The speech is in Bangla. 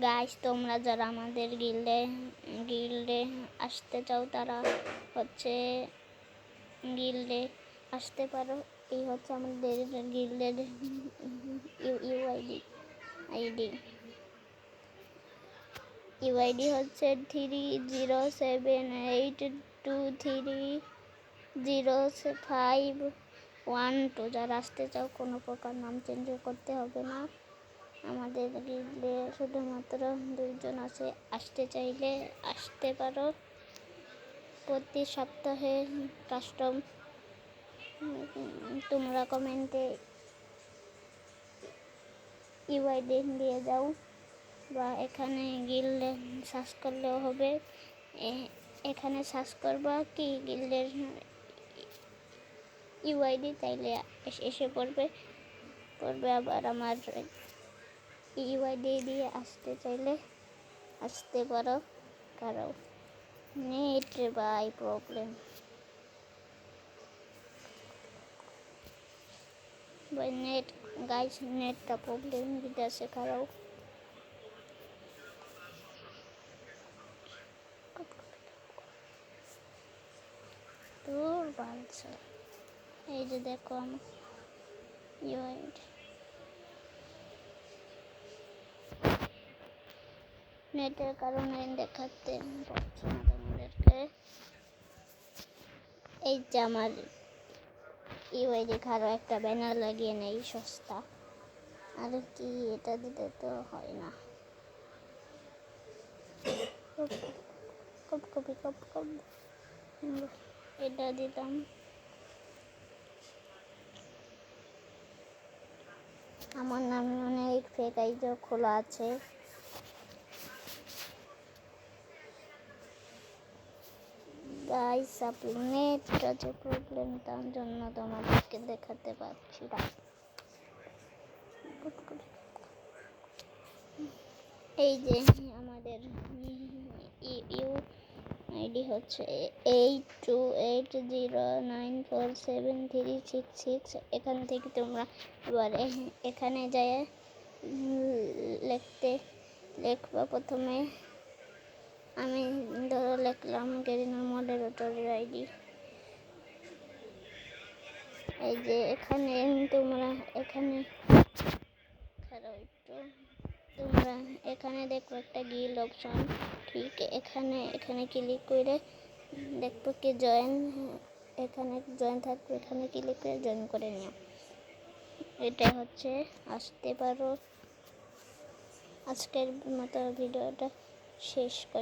গাইস, তোমরা যারা আমাদের গিল্ডে আসতে চাও তারা হচ্ছে গিল্ডে আসতে পারো। এই হচ্ছে আমাদের গিল্ডের ইউআইডি হচ্ছে 3078230512। যারা আসতে চাও কোনো প্রকার নাম চেঞ্জ করতে হবে না। আমাদের গিল্ডে শুধুমাত্র 2 জন আছে। আসতে চাইলে আসতে পারো। প্রতি সপ্তাহে কাস্টম তোমরা কমেন্টে ইউআইডি দিয়ে যাও বা এখানে গিল্ডে সার্চ করলেও হবে। এখানে সার্চ করবা কি গিল্ডের ইউআইডি, তাইলে এসে পড়বে। আবার আমার ইউআইডি দিয়ে আসতে চাইলে আসতে পারো। কারো net by problem net guys, নেটটা প্রবলেম দিতেছে। কারো দূর বালছে। এই যে দেখো আমার ইউআইডি, নেটের কারণে দেখাতে পারছি না তোমাদেরকে। এই যে আমার ইউআইডি, কারো একটা ব্যানার লাগিয়ে নেই, সস্তা। আর কি, এটা দিতে তো হয় না। কপি এটা দিতাম। আমার নামে অনেক ফেক আইডি খোলা আছে। গাইস, নেটটা যে প্রবলেম, তার জন্য তোমাদেরকে দেখাতে পারছি না। এই যে আমাদের ইউআইডি হচ্ছে 8280947366। এখান থেকে তোমরা এবার এখানে যায় লিখবা। প্রথমে আমি ধরো লিখলাম গেরিনার মডারেটরের আইডি। এই যে এখানে তোমরা এখানে দেখো একটা গিল্ড অপশন। ঠিক এখানে ক্লিক করে দেখবো কি জয়েন। এখানে জয়েন থাকবে, এখানে ক্লিক করে জয়েন করে নিও। এটা হচ্ছে আসতে পারো। আজকের মতো ভিডিওটা শেষ করলাম।